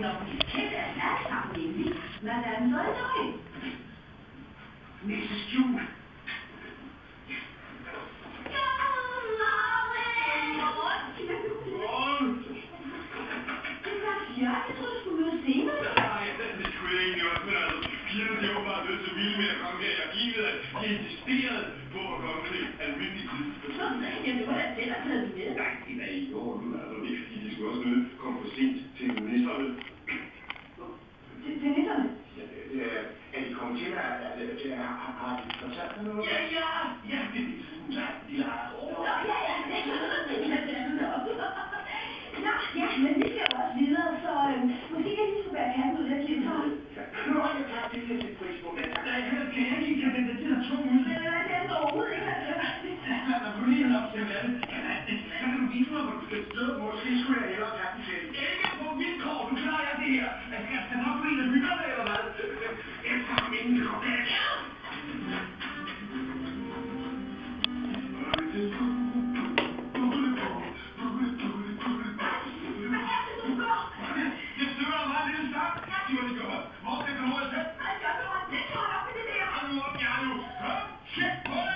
Når vi kæmper alle sammen egentlig, hvad er den så i dag? Mrs. June. Ja, jeg tror, du skulle møde senere. Nej, det skulle jeg egentlig også, men altså, pigerne de var bare nødt til vilde med at komme her. Jeg givet, at de insisterede på at komme til almindelig tid. Jamen, det var da det, der havde med. Nej, det er ikke orden, altså. Det er fordi, de skulle også nødt komme for sent til ministerne. Til ministerne? Ja, er de kommet til at have fortalt noget? Ja, det er sådan, at de har... Ja, men vi skal jo også videre, så måske kan de skulle være katten ud af lidt for. Nu har jeg taget det lidt pris på, men der er heller ikke kan vente til at 2 minutter. Nej, det er så overhovedet ikke. Lad mig lige nok til det. Så kan du vise mig, hvor du skal stå. Måske skulle jeg hellere tage den selv. Ikke på mit kort, du klarer jeg det her. Jeg skal nok blive lidt hyggelig eller hvad? Efter ham inden det kommer her. Hvor skal du nå af det? Jeg tror, det er op i det der. Hold nu op, Jarno. Tjek på det!